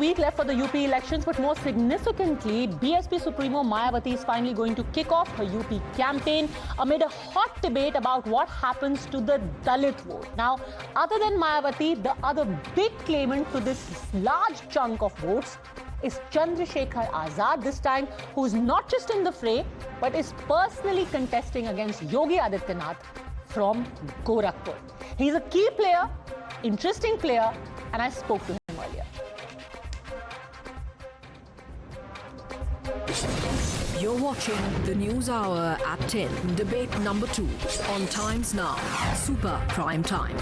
week left for the UP elections, but more significantly, BSP Supremo Mayawati is finally going to kick off her UP campaign amid a hot debate about what happens to the Dalit vote. Now, other than Mayawati, the other big claimant to this large chunk of votes is Chandrasekhar Azad, this time who's not just in the fray, but is personally contesting against Yogi Adityanath from Gorakhpur. He's a key player, interesting player, and I spoke to him earlier. You're watching the News Hour at 10, debate number 2 on Times Now, Super Prime Time.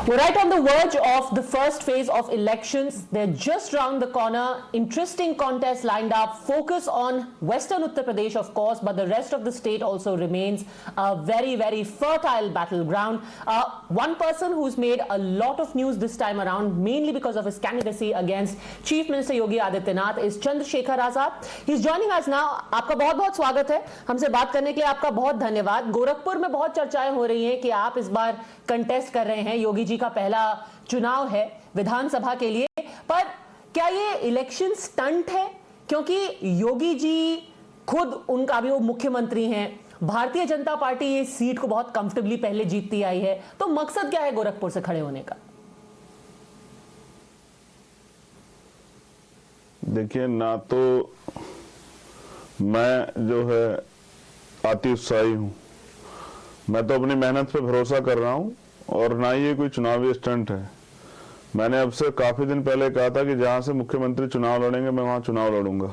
We're right on the verge of the first phase of elections. They're just round the corner. Interesting contests lined up. Focus on Western Uttar Pradesh, of course, but the rest of the state also remains a very, very fertile battleground. One person who's made a lot of news this time around, mainly because of his candidacy against Chief Minister Yogi Adityanath, is Chandrasekhar Azad. He's joining us now. आपका बहुत-बहुत स्वागत है. हमसे बात करने के लिए आपका बहुत धन्यवाद. गोरखपुर में बहुत चर्चाएं हो रही हैं कि आप इस बार कंटेस्ट कर रहे हैं. योगी जी का पहला चुनाव है विधानसभा के लिए, पर क्या ये इलेक्शन स्टंट है? क्योंकि योगी जी खुद उनका अभी वो मुख्यमंत्री हैं, भारतीय जनता पार्टी ये सीट को बहुत कंफर्टेबली पहले जीतती आई है, तो मकसद क्या है गोरखपुर से खड़े होने का? देखिए, ना तो मैं जो है अति उत्साही हूं, मैं तो अपनी मेहनत पे भरोसा कर रहा हूं, और ना ही ये कोई चुनावी स्टंट है। मैंने अब से काफी दिन पहले कहा था कि जहां से मुख्यमंत्री चुनाव लड़ेंगे मैं वहां चुनाव लड़ूंगा।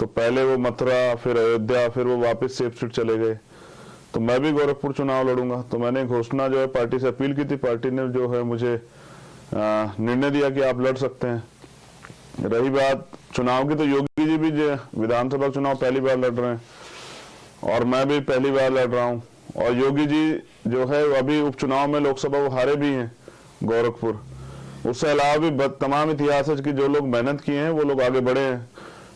तो पहले वो मथुरा, फिर अयोध्या, फिर वो वापस सेफ सीट चले गए, तो मैं भी गोरखपुर चुनाव लड़ूंगा। तो मैंने घोषणा जो है पार्टी से अपील की थी, पार्टी ने जो है मुझे निर्णय दिया कि आप लड़ सकते हैं। रही बात चुनाव की, तो योगी जी भी विधानसभा चुनाव पहली बार लड़ रहे हैं और मैं भी पहली बार लड़ रहा हूँ। और योगी जी जो है अभी उपचुनाव में लोकसभा वो हारे भी हैं गोरखपुर। उससे अलावा भी तमाम इतिहास है कि जो लोग मेहनत किए हैं वो लोग आगे बढ़े हैं।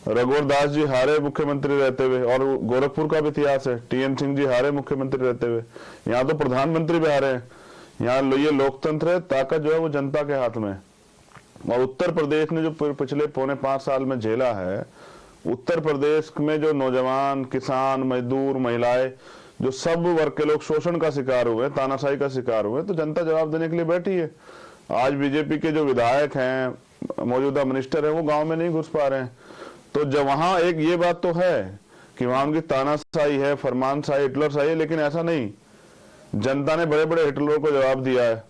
रघुवर दास जी हारे मुख्यमंत्री रहते हुए, और गोरखपुर का भी इतिहास है। TN सिंह जी हारे मुख्यमंत्री रहते हुए, यहाँ तो प्रधानमंत्री भी हारे हैं। यहाँ ये लोकतंत्र है, ताकत जो है वो जनता के हाथ में है। और उत्तर प्रदेश ने जो पिछले 4.5 साल में झेला है, उत्तर प्रदेश में जो नौजवान, किसान, मजदूर, महिलाएं, जो सब वर्ग के लोग शोषण का शिकार हुए, तानाशाही का शिकार हुए, तो जनता जवाब देने के लिए बैठी है। आज बीजेपी के जो विधायक हैं, मौजूदा मिनिस्टर हैं, वो गांव में नहीं घुस पा रहे हैं। तो जब वहां एक ये बात तो है कि वहां उनकी तानाशाही है, फरमानशाही, हिटलरशाही है, लेकिन ऐसा नहीं, जनता ने बड़े बड़े हिटलरों को जवाब दिया है।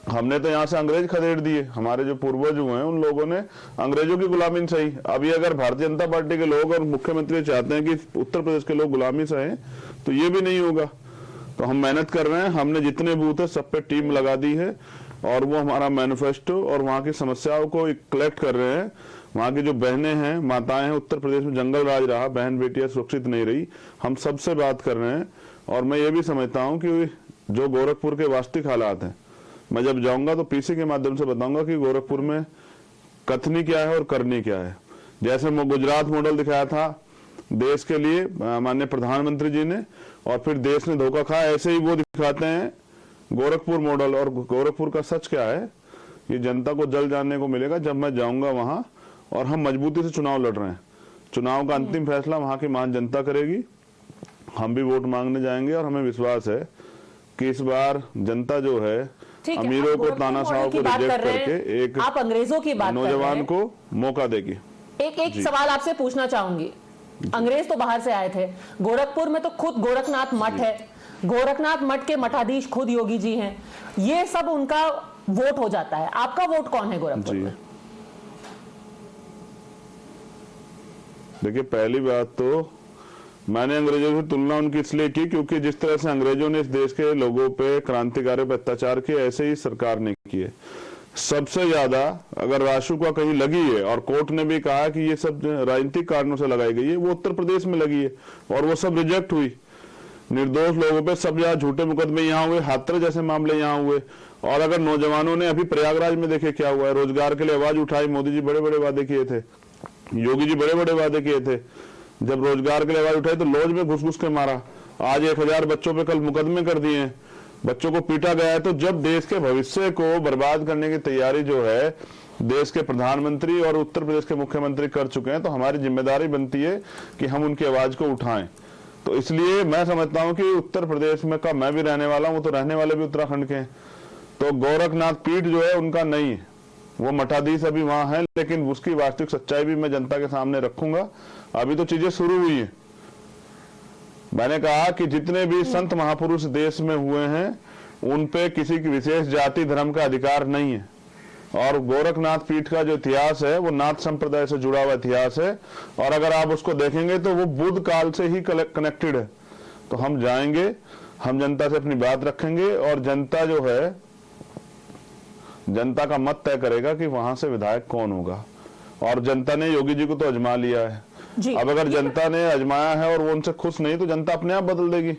हमने तो यहाँ से अंग्रेज खदेड़ दिए, हमारे जो पूर्वज हुए हैं उन लोगों ने अंग्रेजों की गुलामी सही। अभी अगर भारतीय जनता पार्टी के लोग और मुख्यमंत्री चाहते हैं कि उत्तर प्रदेश के लोग गुलामी सहे, तो ये भी नहीं होगा। तो हम मेहनत कर रहे हैं, हमने जितने बूथ है सब पे टीम लगा दी है, और वो हमारा मैनिफेस्टो और वहाँ की समस्याओं को कलेक्ट कर रहे हैं। वहाँ की जो बहनें हैं, माताएं हैं, उत्तर प्रदेश में जंगल राज रहा, बहन बेटियां सुरक्षित नहीं रही, हम सबसे बात कर रहे हैं। और मैं ये भी समझता हूँ कि जो गोरखपुर के वास्तविक हालात हैं, मैं जब जाऊंगा तो PC के माध्यम से बताऊंगा कि गोरखपुर में कथनी क्या है और करनी क्या है। जैसे गुजरात मॉडल दिखाया था देश के लिए माननीय प्रधानमंत्री जी ने, और फिर देश ने धोखा खाया, ऐसे ही वो दिखाते हैं गोरखपुर मॉडल। और गोरखपुर का सच क्या है ये जनता को जल्द जानने को मिलेगा जब मैं जाऊंगा वहां। और हम मजबूती से चुनाव लड़ रहे हैं, चुनाव का अंतिम फैसला वहां की मान जनता करेगी। हम भी वोट मांगने जाएंगे, और हमें विश्वास है कि इस बार जनता जो है अमीरों को, तानाशाहों को रिजेक्ट करके एक आप अंग्रेजों की बात नौजवान को मौका देगी। एक सवाल आपसे पूछना चाहूंगी। अंग्रेज तो बाहर से आए थे, गोरखपुर में तो खुद गोरखनाथ मठ है, गोरखनाथ मठ के मठाधीश खुद योगी जी हैं, ये सब उनका वोट हो जाता है। आपका वोट कौन है गोरखपुर में? देखिए, पहली बात तो मैंने अंग्रेजों की तुलना उनकी इसलिए की क्योंकि जिस तरह से अंग्रेजों ने इस देश के लोगों पे, क्रांतिकारियों पे अत्याचार किए, ऐसे ही सरकार ने किए। सबसे ज्यादा अगर राशुका कहीं लगी है, और कोर्ट ने भी कहा कि ये सब राजनीतिक कारणों से लगाई गई है, वो उत्तर प्रदेश में लगी है, और वो सब रिजेक्ट हुई। निर्दोष लोगों पे सब ज्यादा झूठे मुकदमे यहाँ हुए, हाथरस जैसे मामले यहाँ हुए। और अगर नौजवानों ने अभी प्रयागराज में देखे क्या हुआ है, रोजगार के लिए आवाज उठाई, मोदी जी बड़े बड़े वादे किए थे, योगी जी बड़े बड़े वादे किए थे, जब रोजगार के लिए आवाज उठाई तो लॉज में घुस घुस के मारा। आज 1000 बच्चों पे कल मुकदमे कर दिए हैं। बच्चों को पीटा गया है। तो जब देश के भविष्य को बर्बाद करने की तैयारी जो है देश के प्रधानमंत्री और उत्तर प्रदेश के मुख्यमंत्री कर चुके हैं, तो हमारी जिम्मेदारी बनती है कि हम उनकी आवाज को उठाएं। तो इसलिए मैं समझता हूं कि उत्तर प्रदेश में का मैं भी रहने वाला हूं, वो तो रहने वाले भी उत्तराखंड के हैं, तो गोरखनाथ पीठ जो है उनका नहीं है, वो मठाधीश अभी वहां है, लेकिन उसकी वास्तविक सच्चाई भी मैं जनता के सामने रखूंगा। अभी तो चीजें शुरू हुई है। मैंने कहा कि जितने भी संत महापुरुष देश में हुए हैं उन पे किसी की विशेष जाति धर्म का अधिकार नहीं है, और गोरखनाथ पीठ का जो इतिहास है वो नाथ संप्रदाय से जुड़ा हुआ इतिहास है, और अगर आप उसको देखेंगे तो वो बुद्ध काल से ही कनेक्टेड है। तो हम जाएंगे, हम जनता से अपनी बात रखेंगे, और जनता जो है, जनता का मत तय करेगा कि वहां से विधायक कौन होगा। और जनता ने योगी जी को तो अजमा लिया है, अब अगर जनता ने अजमाया है और वो उनसे खुश नहीं, तो जनता अपने आप बदल देगी।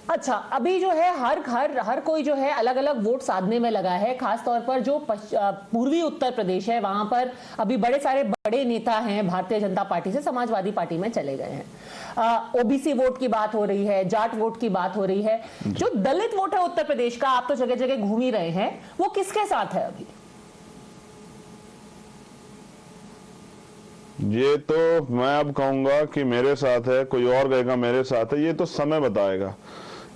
अच्छा, अभी जो है हर कोई जो है अलग अलग वोट साधने में लगा है, खासतौर पर जो पूर्वी उत्तर प्रदेश है वहां पर अभी बड़े नेता हैं भारतीय जनता पार्टी से समाजवादी पार्टी में चले गए हैं। ओबीसी वोट की बात हो रही है, जाट वोट की बात हो रही है। जो दलित वोट है उत्तर प्रदेश का, आप तो जगह जगह घूम ही रहे हैं, वो किसके साथ है अभी? ये तो मैं अब कहूंगा कि मेरे साथ है, कोई और कहेगा मेरे साथ है, ये तो समय बताएगा।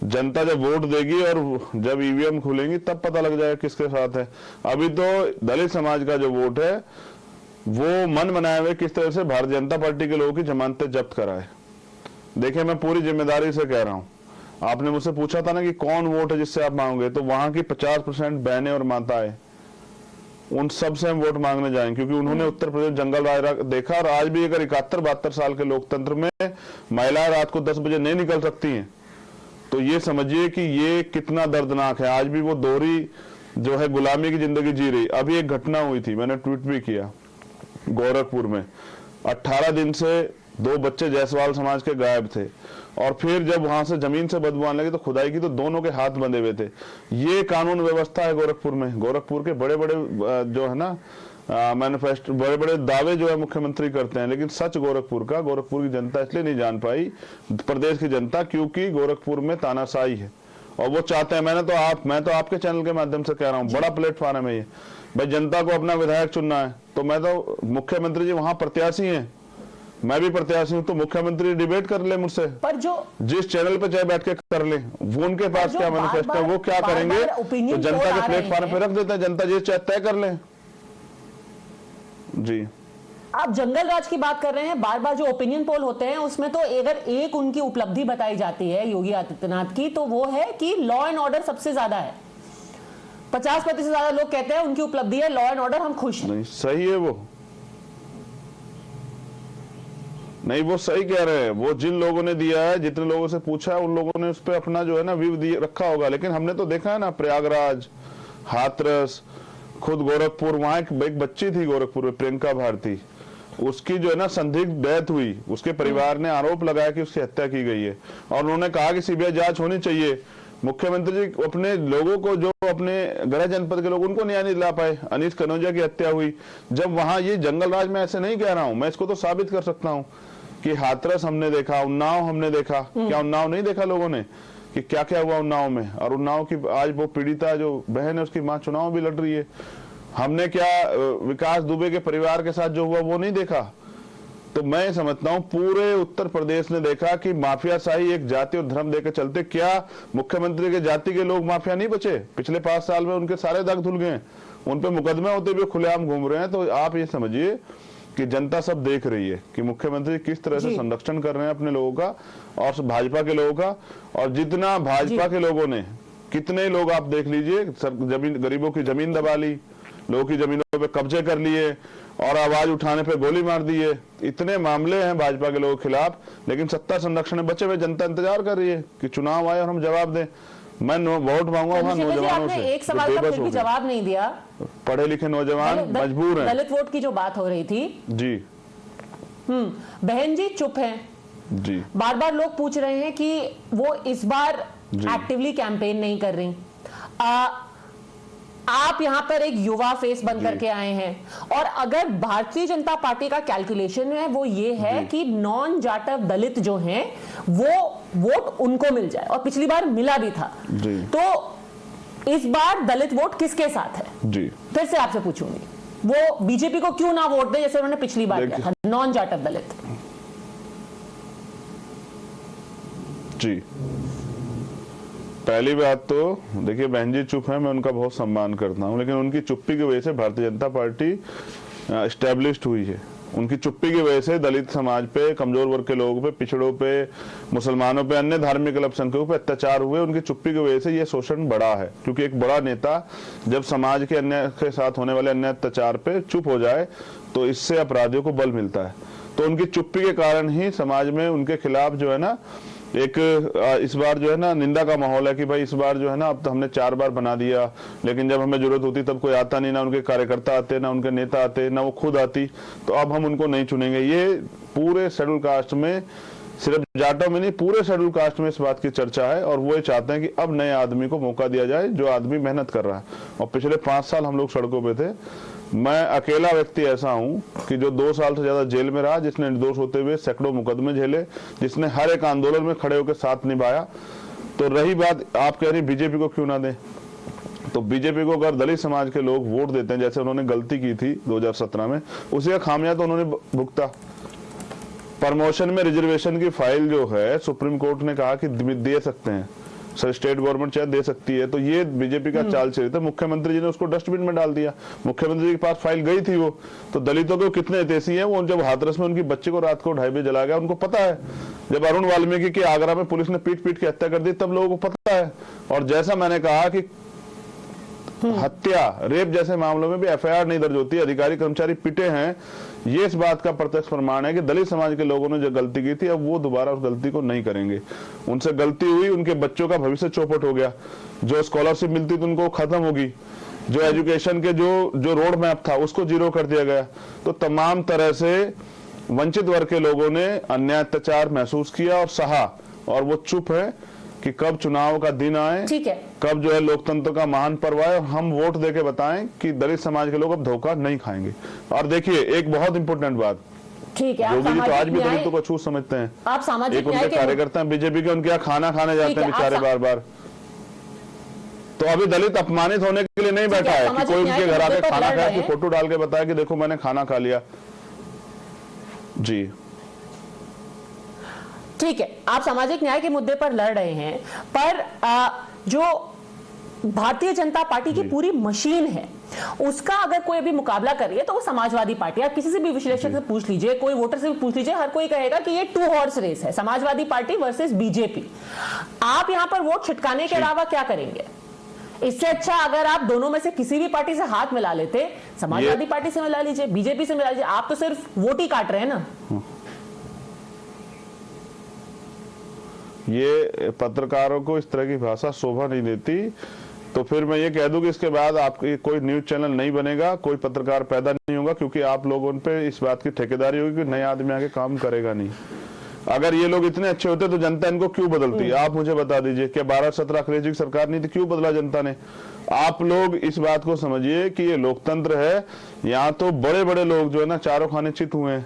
जनता जब वोट देगी और जब ईवीएम खुलेंगी तब पता लग जाएगा किसके साथ है। अभी तो दलित समाज का जो वोट है वो मन बनाए हुए किस तरह से भारतीय जनता पार्टी के लोगों की जमानतें जब्त कराए। देखिए, मैं पूरी जिम्मेदारी से कह रहा हूं, आपने मुझसे पूछा था ना कि कौन वोट है जिससे आप मांगोगे, तो वहां की 50% बहनें और माताएं, उन सब से हम वोट मांगने जाएंगे, क्योंकि उन्होंने उत्तर प्रदेश जंगल राज देखा। और आज भी अगर 71-72 साल के लोकतंत्र में महिलाएं रात को 10 बजे नहीं निकल सकती हैं, तो ये समझिए कि ये कितना दर्दनाक है। आज भी वो दोहरी जो है गुलामी की जिंदगी जी रही। अभी एक घटना हुई थी, मैंने ट्वीट भी किया, गोरखपुर में 18 दिन से 2 बच्चे जायसवाल समाज के गायब थे, और फिर जब वहां से जमीन से बदबू आने लगी तो खुदाई की तो दोनों के हाथ बंधे हुए थे। ये कानून व्यवस्था है गोरखपुर में। गोरखपुर के बड़े बड़े जो है ना मैनिफेस्टो, बड़े बड़े दावे जो है मुख्यमंत्री करते हैं, लेकिन सच गोरखपुर की जनता इसलिए नहीं जान पाई, प्रदेश की जनता, क्योंकि गोरखपुर में तानाशाही है और वो चाहते हैं। मैं तो आपके चैनल के माध्यम से कह रहा हूँ, बड़ा प्लेटफॉर्म है ये भाई, जनता को अपना विधायक चुनना है। तो मैं तो, मुख्यमंत्री जी वहां प्रत्याशी हैं, मैं भी प्रत्याशी हूँ, तो मुख्यमंत्री डिबेट कर ले मुझसे, पर जो जिस चैनल पे चाहे बैठ के कर ले, वो उनके पास क्या मैनिफेस्टो है, वो क्या करेंगे, तो जनता के प्लेटफॉर्म पे रख देते हैं, जनता जिस चाहे तय कर ले। जी, आप जंगल राज की बात कर रहे हैं, बार बार जो ओपिनियन पोल होते हैं उसमें तो अगर एक उनकी उपलब्धि बताई जाती है योगी आदित्यनाथ की, तो वो है कि लॉ एंड ऑर्डर सबसे ज्यादा है। 50% से ज्यादा लोग कहते हैं उनकी उपलब्धि है लॉ एंड ऑर्डर, हम खुश हैं। नहीं, सही है वो, नहीं वो सही कह रहे हैं। वो जिन लोगों ने दिया है, जितने लोगों से पूछा है, उन लोगों ने उस पर अपना जो है ना व्यू रखा होगा। लेकिन हमने तो देखा है ना, प्रयागराज, हाथरस, खुद गोरखपुर, वहां एक बच्ची थी गोरखपुर में, प्रियंका भारती, उसकी जो है ना संदिग्ध डेथ हुई, उसके परिवार ने आरोप लगाया कि उसकी हत्या की गई है, और उन्होंने कहा कि सीबीआई जांच होनी चाहिए। मुख्यमंत्री जी अपने लोगों को, जो अपने गृह जनपद के लोग, उनको न्याय नहीं दिला पाए। अनीश कनौजिया की हत्या हुई जब वहां, ये जंगल राज में ऐसे नहीं कह रहा हूं मैं, इसको तो साबित कर सकता हूं कि हाथरस हमने देखा, उन्नाव हमने देखा, क्या उन्नाव नहीं देखा लोगों ने कि क्या क्या हुआ उन्नाव में। और उन्नाव की आज वो पीड़िता जो बहन है, उसकी मां चुनाव भी लड़ रही है। हमने क्या विकास दुबे के परिवार के साथ जो हुआ वो नहीं देखा। तो मैं समझता हूं पूरे उत्तर प्रदेश ने देखा कि माफियाशाही एक जाति और धर्म देकर चलते। क्या मुख्यमंत्री के जाति के लोग माफिया नहीं बचे? पिछले 5 साल में उनके सारे दाग धुल गए, उन पे मुकदमे होते हुए खुलेआम घूम रहे हैं। तो आप ये समझिए कि जनता सब देख रही है कि मुख्यमंत्री किस तरह से संरक्षण कर रहे हैं अपने लोगों का और भाजपा के लोगों का। और जितना भाजपा के लोगों ने, कितने लोग आप देख लीजिए, जमीन, गरीबों की जमीन दबा ली, लोगों की जमीनों पे कब्जे कर लिए और आवाज उठाने पे गोली मार दी है। इतने मामले हैं भाजपा के लोगों के खिलाफ, लेकिन सत्ता संरक्षण में बचे हुए जनता इंतजार कर रही है कि चुनाव आए और हम जवाब दें। मैं वोट मांगूंगा वहां नौजवानों से। एक सवाल का फिर भी जवाब नहीं दिया। पढ़े लिखे नौजवान मजबूर हैं। दलित वोट की जो बात हो रही थी जी, बहन जी चुप हैं जी, बार बार लोग पूछ रहे हैं कि वो इस बार एक्टिवली कैंपेन नहीं कर रही। आप यहां पर एक युवा फेस बन करके आए हैं, और अगर भारतीय जनता पार्टी का कैलकुलेशन है वो ये है कि नॉन जाटव दलित जो हैं वो वोट उनको मिल जाए, और पिछली बार मिला भी था जी। तो इस बार दलित वोट किसके साथ है? जी, फिर से आपसे पूछूंगी, वो बीजेपी को क्यों ना वोट दे जैसे उन्होंने पिछली बार किया था, नॉन जाटव दलित? जी, पहली बात तो देखिए, बहन जी चुप है, मैं उनका बहुत सम्मान करता हूं, लेकिन उनकी चुप्पी की वजह से भारतीय जनता पार्टी एस्टेब्लिश्ड हुई है। उनकी चुप्पी की वजह से दलित समाज पे, कमजोर वर्ग के लोगों पे, पिछड़ों पे, मुसलमानों पे, अन्य धार्मिक अल्पसंख्यकों पे अत्याचार हुए। उनकी चुप्पी की वजह से ये शोषण बढ़ा है, क्योंकि एक बड़ा नेता जब समाज के अन्य के साथ होने वाले अन्य अत्याचार पे चुप हो जाए तो इससे अपराधियों को बल मिलता है। तो उनकी चुप्पी के कारण ही समाज में उनके खिलाफ जो है ना एक इस बार जो है ना निंदा का माहौल है कि भाई इस बार जो है ना अब तो हमने 4 बार बना दिया, लेकिन जब हमें जरूरत होती तब कोई आता नहीं, ना उनके कार्यकर्ता आते, ना उनके नेता आते, ना वो खुद आती, तो अब हम उनको नहीं चुनेंगे। ये पूरे शेड्यूल कास्ट में, सिर्फ जाटों में नहीं, पूरे शेड्यूल कास्ट में इस बात की चर्चा है, और वो ये चाहते हैं कि अब नए आदमी को मौका दिया जाए जो आदमी मेहनत कर रहा है। और पिछले 5 साल हम लोग सड़कों पे थे। मैं अकेला व्यक्ति ऐसा हूं कि जो 2 साल से ज्यादा जेल में रहा, जिसने निर्दोष होते हुए सैकड़ों मुकदमे झेले, जिसने हर एक आंदोलन में खड़े होकर साथ निभाया। तो रही बात आप कह रही बीजेपी को क्यों ना दें, तो बीजेपी को अगर दलित समाज के लोग वोट देते हैं, जैसे उन्होंने गलती की थी 2017 में, उसी का खामियाजा तो उन्होंने भुगता। प्रमोशन में रिजर्वेशन की फाइल जो है सुप्रीम कोर्ट ने कहा कि दे सकते हैं, सर स्टेट गवर्नमेंट चाहे दे सकती है, तो ये बीजेपी का चाल चरित्र। मुख्यमंत्री जी ने उसको डस्टबिन में डाल दिया। मुख्यमंत्री जी के पास फाइल गई थी वो, तो दलितों के कितने हितैषी हैं, वो जब हाथरस में उनकी बच्चे को रात को 2:30 बजे जला गया, उनको पता है। जब अरुण वाल्मीकि की आगरा में पुलिस ने पीट पीट के हत्या कर दी, तब लोगों को पता है। और जैसा मैंने कहा कि हत्या, रेप जैसे मामलों में भी एफआईआर नहीं दर्ज होती, अधिकारी कर्मचारी पिटे हैं, ये इस बात का प्रत्यक्ष प्रमाण है कि दलित समाज के लोगों ने जो गलती की थी, अब वो दोबारा उस गलती को नहीं करेंगे। उनसे गलती हुई, उनके बच्चों का भविष्य चौपट हो गया, जो स्कॉलरशिप मिलती थी उनको खत्म होगी, जो एजुकेशन के जो रोड मैप था उसको जीरो कर दिया गया। तो तमाम तरह से वंचित वर्ग के लोगों ने अन्याय अत्याचार महसूस किया और सहा, और वो चुप है कि कब चुनाव का दिन आए, ठीक है, कब जो है लोकतंत्र का महान पर्व आए, और हम वोट देके बताएं कि दलित समाज के लोग अब धोखा नहीं खाएंगे। और देखिए एक बहुत इंपॉर्टेंट बात, ठीक है, योगी जी तो आज भी दलितों को छूत समझते हैं। आप सामाजिक एक उनके कार्यकर्ता हैं बीजेपी के, उनके यहाँ खाना खाने जाते हैं बेचारे बार बार। तो अभी दलित अपमानित होने के लिए नहीं बैठा है कि कोई उनके घर आके खाना खाया कि फोटो डाल के बताया कि देखो मैंने खाना खा लिया। जी ठीक है, आप सामाजिक न्याय के मुद्दे पर लड़ रहे हैं, पर जो भारतीय जनता पार्टी की पूरी मशीन है उसका अगर कोई अभी मुकाबला कर रही है तो वो समाजवादी पार्टी। आप किसी से भी विश्लेषक से पूछ लीजिए, कोई वोटर से भी पूछ लीजिए, हर कोई कहेगा कि ये 2 हॉर्स रेस है, समाजवादी पार्टी वर्सेस बीजेपी। आप यहां पर वोट छिटकाने के अलावा क्या करेंगे? इससे अच्छा अगर आप दोनों में से किसी भी पार्टी से हाथ मिला लेते, समाजवादी पार्टी से मिला लीजिए, बीजेपी से मिला लीजिए, आप तो सिर्फ वोट ही काट रहे हैं ना। ये पत्रकारों को इस तरह की भाषा शोभा नहीं देती। तो फिर मैं ये कह दूं कि इसके बाद आपकी कोई न्यूज चैनल नहीं बनेगा, कोई पत्रकार पैदा नहीं होगा, क्योंकि आप लोगों पे इस बात की ठेकेदारी होगी कि नए आदमी आके काम करेगा नहीं। अगर ये लोग इतने अच्छे होते तो जनता इनको क्यों बदलती? आप मुझे बता दीजिए कि 12-17 अखिलेश जी की सरकार नहीं थी, क्यों बदला जनता ने? आप लोग इस बात को समझिए कि ये लोकतंत्र है, यहाँ तो बड़े बड़े लोग जो है ना चारों खाने चित हुए हैं।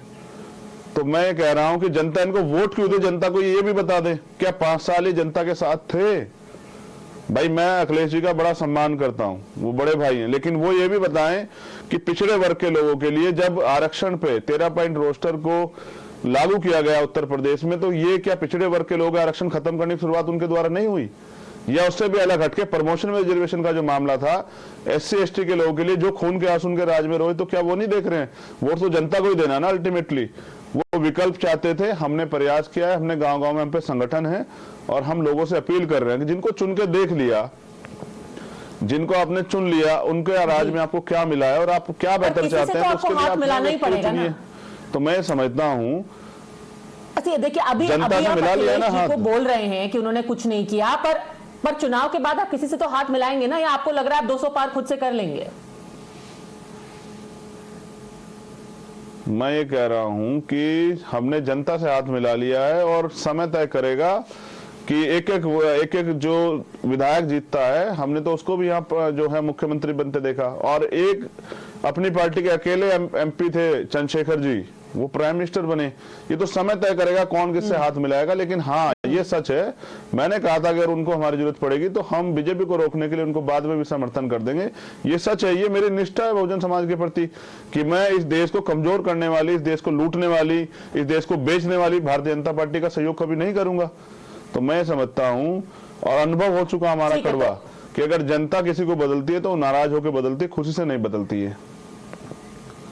तो मैं ये कह रहा हूं कि जनता इनको वोट क्यों दे, जनता को ये भी बता दे। क्या 5 साल ही जनता के साथ थे? भाई मैं अखिलेश जी का बड़ा सम्मान करता हूं, वो बड़े भाई हैं, लेकिन वो ये भी बताएं कि पिछड़े वर्ग के लोगों के लिए जब आरक्षण पे 13 पॉइंट रोस्टर को लागू किया गया उत्तर प्रदेश में, तो ये क्या पिछड़े वर्ग के लोग आरक्षण खत्म करने की शुरुआत उनके द्वारा नहीं हुई? या उससे भी अलग हटके प्रमोशन में रिजर्वेशन का जो मामला था SC/ST के लोगों के लिए, जो खून के आंसू उनके राज में रोए, तो क्या वो नहीं देख रहे हैं? वोट तो जनता को ही देना ना अल्टीमेटली। वो विकल्प चाहते थे, हमने प्रयास किया है, हमने गांव-गांव में हम पे संगठन है, और हम लोगों से अपील कर रहे हैं कि जिनको चुन के देख लिया, जिनको आपने चुन लिया, उनके राज में आपको क्या मिला है और आप क्या बेहतर चाहते हैं, तो उसके लिए आप चुनिए। तो मैं समझता हूँ अच्छा देखिए, अभी आप मिला लिया ना हाथ, बोल रहे हैं कि उन्होंने कुछ नहीं किया, पर चुनाव के बाद आप किसी से तो हाथ मिलाएंगे ना, या आपको लग रहा है आप 200 पार खुद से कर लेंगे? मैं ये कह रहा हूं कि हमने जनता से हाथ मिला लिया है, और समय तय करेगा कि एक एक जो विधायक जीतता है, हमने तो उसको भी यहाँ पर जो है मुख्यमंत्री बनते देखा, और एक अपनी पार्टी के अकेले MP थे चंद्रशेखर जी, वो प्राइम मिनिस्टर बने। ये तो समय तय करेगा कौन किससे हाथ मिलाएगा। लेकिन हाँ, ये सच है। मैंने कहा था अगर उनको हमारी जरूरत पड़ेगी तो हम बीजेपी को रोकने के लिए उनको बाद में भी समर्थन कर देंगे। ये सच है, ये मेरी निष्ठा है बहुजन समाज के प्रति कि मैं इस देश को कमजोर करने वाली, इस देश को लूटने वाली, इस देश को बेचने वाली भारतीय जनता पार्टी का सहयोग कभी नहीं करूंगा। तो मैं समझता हूं और अनुभव हो चुका हमारा कड़वा कि अगर जनता किसी को बदलती है तो नाराज होकर बदलती है, खुशी से नहीं बदलती है।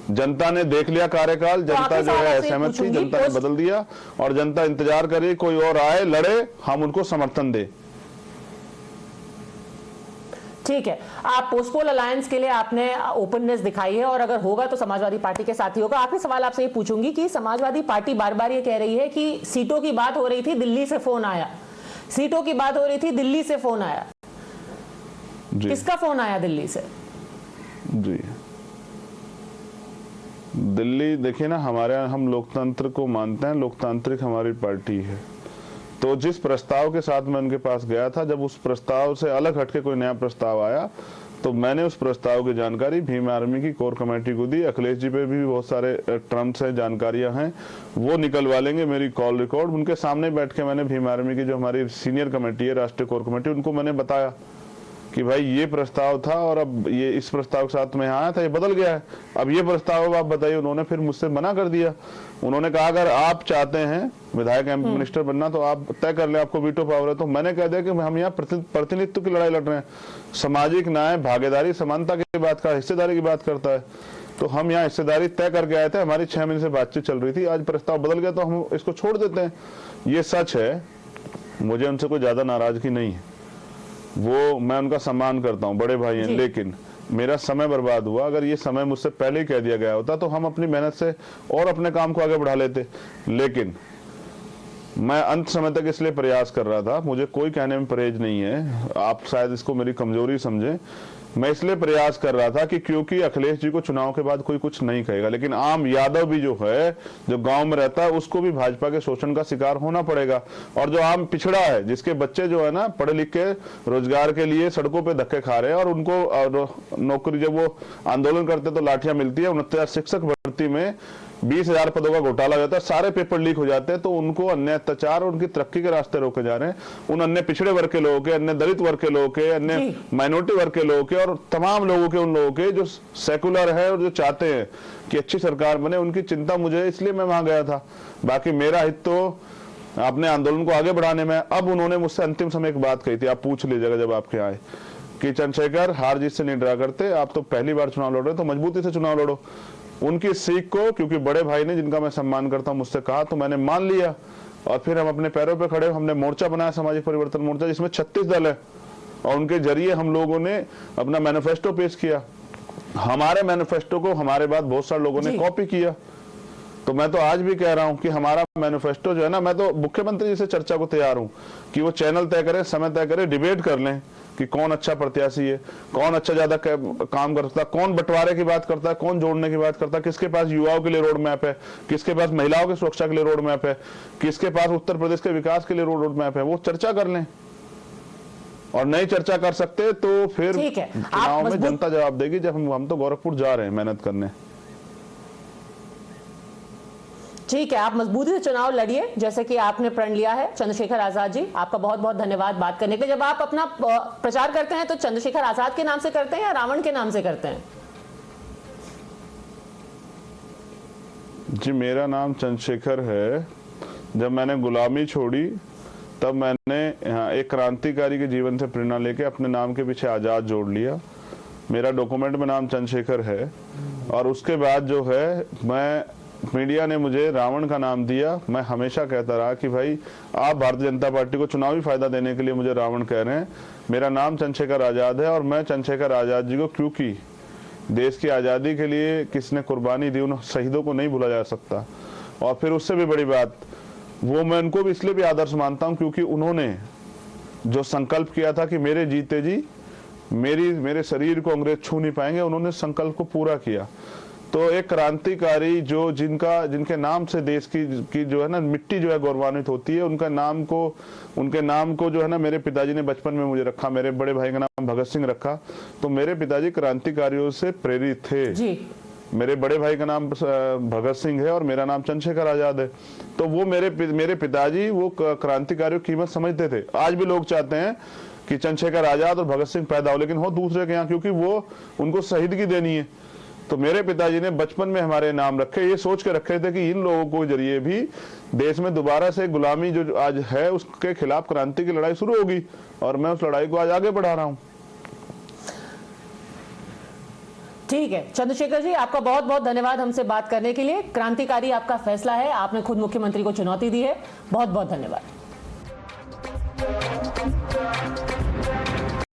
जनता ने देख लिया कार्यकाल, जनता जो है सहमत थी, जनता ने बदल दिया और जनता इंतजार करे कोई और आए, लड़े, हम उनको समर्थन दे। ठीक है, आप पोस्टपोल अलायंस के लिए आपने ओपननेस दिखाई है और अगर होगा तो समाजवादी पार्टी के साथ ही होगा। आखिरी सवाल आपसे ये पूछूंगी कि समाजवादी पार्टी बार बार ये कह रही है कि सीटों की बात हो रही थी, दिल्ली से फोन आया, सीटों की बात हो रही थी, दिल्ली से फोन आया। किसका फोन आया दिल्ली से? जी, दिल्ली देखिए ना, हमारे यहाँ हम लोकतंत्र को मानते हैं, लोकतांत्रिक हमारी पार्टी है। तो जिस प्रस्ताव के साथ मैं उनके पास गया था, जब उस प्रस्ताव से अलग हटके कोई नया प्रस्ताव आया तो मैंने उस प्रस्ताव की जानकारी भीम आर्मी की कोर कमेटी को दी। अखिलेश जी पे भी बहुत सारे ट्रम्प्स हैं, जानकारियां हैं, वो निकलवा लेंगे। मेरी कॉल रिकॉर्ड उनके सामने बैठ के मैंने भीम आर्मी की जो हमारी सीनियर कमेटी है, राष्ट्रीय कोर कमेटी, उनको मैंने बताया कि भाई ये प्रस्ताव था और अब ये इस प्रस्ताव के साथ में आया था, ये बदल गया है, अब ये प्रस्ताव आप बताइए। उन्होंने फिर मुझसे मना कर दिया। उन्होंने कहा अगर आप चाहते हैं विधायक एमपी मिनिस्टर बनना तो आप तय कर ले, आपको वीटो पावर है। तो मैंने कह दिया कि हम यहाँ प्रतिनिधित्व की लड़ाई लड़ रहे हैं, सामाजिक न्याय, भागीदारी, समानता की बात का, हिस्सेदारी की बात करता है। तो हम यहाँ हिस्सेदारी तय करके आए थे, हमारी 6 महीने से बातचीत चल रही थी, आज प्रस्ताव बदल गया तो हम इसको छोड़ देते हैं। ये सच है, मुझे उनसे कोई ज्यादा नाराजगी नहीं है, वो मैं उनका सम्मान करता हूं, बड़े भाई हैं, लेकिन मेरा समय बर्बाद हुआ। अगर ये समय मुझसे पहले ही कह दिया गया होता तो हम अपनी मेहनत से और अपने काम को आगे बढ़ा लेते। लेकिन मैं अंत समय तक इसलिए प्रयास कर रहा था, मुझे कोई कहने में परहेज नहीं है, आप शायद इसको मेरी कमजोरी समझें। मैं इसलिए प्रयास कर रहा था कि क्योंकि अखिलेश जी को चुनाव के बाद कोई कुछ नहीं कहेगा, लेकिन आम यादव भी जो है, जो गांव में रहता है, उसको भी भाजपा के शोषण का शिकार होना पड़ेगा। और जो आम पिछड़ा है, जिसके बच्चे जो है ना पढ़े लिख के रोजगार के लिए सड़कों पे धक्के खा रहे हैं और उनको नौकरी, जब वो आंदोलन करते तो लाठियां मिलती है, 69 शिक्षक भर्ती में 20,000 पदों का घोटाला हो जाता है, सारे पेपर लीक हो जाते हैं, तो उनको अन्य अत्याचार और उनकी तरक्की के रास्ते रोके जा रहे हैं। उन अन्य पिछड़े वर्ग के लोगों के, अन्य दलित वर्ग के लोगों के, अन्य माइनॉरिटी वर्ग के लोगों के और तमाम लोगों के, उन लोगों के जो सेकुलर है और जो चाहते हैं कि अच्छी सरकार बने, उनकी चिंता मुझे, इसलिए मैं वहां गया था। बाकी मेरा हित तो अपने आंदोलन को आगे बढ़ाने में। अब उन्होंने मुझसे अंतिम समय एक बात कही थी, आप पूछ लीजिएगा जब आपके आए, कि चंद्रशेखर हार जीत से नहीं डरा करते, आप तो पहली बार चुनाव लड़ रहे तो मजबूती से चुनाव लड़ो। उनकी सीख को, क्योंकि बड़े भाई ने, जिनका मैं सम्मान करता हूं, मुझसे कहा तो मैंने मान लिया और फिर हम अपने पैरों पे खड़े। हमने मोर्चा बनाया, सामाजिक परिवर्तन मोर्चा, जिसमें 36 दल है और उनके जरिए हम लोगों ने अपना मैनिफेस्टो पेश किया। हमारे मैनिफेस्टो को हमारे बाद बहुत सारे लोगों ने कॉपी किया। तो मैं तो आज भी कह रहा हूं कि हमारा मैनिफेस्टो जो है ना, मैं तो मुख्यमंत्री जी से चर्चा को तैयार हूं कि वो चैनल तय करे, समय तय करे, डिबेट कर लें कि कौन अच्छा प्रत्याशी है, कौन अच्छा ज्यादा काम कर सकता है, कौन बंटवारे की बात करता है, कौन जोड़ने की बात करता है, किसके पास युवाओं के लिए रोड मैप है, किसके पास महिलाओं की सुरक्षा के लिए रोड मैप है, किसके पास उत्तर प्रदेश के विकास के लिए रोड मैप है। वो चर्चा कर लें, और नहीं चर्चा कर सकते तो फिर चुनाव में जनता जवाब देगी। जब हम तो गोरखपुर जा रहे हैं मेहनत करने। ठीक है, आप मजबूती से चुनाव लड़िए जैसे कि आपने प्रण लिया है। चंद्रशेखर आजाद जी, आपका बहुत बहुत धन्यवाद बात करने के लिए। जब आप अपना प्रचार करते हैं तो चंद्रशेखर आजाद के नाम से करते हैं या रावण के नाम से करते हैं? जी, मेरा नाम चंद्रशेखर है। जब मैंने गुलामी छोड़ी तब मैंने एक क्रांतिकारी के जीवन से प्रेरणा लेके अपने नाम के पीछे आजाद जोड़ लिया। मेरा डॉक्यूमेंट में नाम चंद्रशेखर है और उसके बाद जो है मीडिया ने मुझे रावण का नाम दिया। मैं हमेशा कहता रहा कि भाई आप भारतीय जनता पार्टी को चुनावी फायदा देने के लिए मुझे रावण कह रहे हैं। मेरा नाम चंद्रशेखर आजाद है और मैं चंद्रशेखर आजाद जी को, क्योंकि देश की आजादी के लिए किसने कुर्बानी दी, उन शहीदों को नहीं भूला जा सकता। और फिर उससे भी बड़ी बात, वो मैं उनको भी इसलिए भी आदर्श मानता हूं क्योंकि उन्होंने जो संकल्प किया था कि मेरे जीते जी मेरे शरीर को अंग्रेज छू नहीं पाएंगे, उन्होंने संकल्प को पूरा किया। तो एक क्रांतिकारी जो जिनके नाम से देश की जो है ना मिट्टी जो है गौरवान्वित होती है, उनके नाम को जो है ना मेरे पिताजी ने बचपन में मुझे रखा। मेरे बड़े भाई का नाम भगत सिंह रखा। तो मेरे पिताजी क्रांतिकारियों से प्रेरित थे। जी। मेरे बड़े भाई का नाम भगत सिंह है और मेरा नाम चंद्रशेखर आजाद है। तो वो मेरे पिताजी वो क्रांतिकारियों की कीमत समझते थे। आज भी लोग चाहते हैं कि चंद्रशेखर आजाद और भगत सिंह पैदा हो, लेकिन हो दूसरे के यहाँ, क्योंकि वो उनको शहीदगी देनी है। तो मेरे पिताजी ने बचपन में हमारे नाम रखे, ये सोच के रखे थे कि इन लोगों को जरिए भी देश में दोबारा से गुलामी जो आज है उसके खिलाफ क्रांति की लड़ाई शुरू होगी, और मैं उस लड़ाई को आज आगे बढ़ा रहा हूं। ठीक है चंद्रशेखर जी, आपका बहुत बहुत धन्यवाद हमसे बात करने के लिए। क्रांतिकारी आपका फैसला है, आपने खुद मुख्यमंत्री को चुनौती दी है। बहुत बहुत धन्यवाद।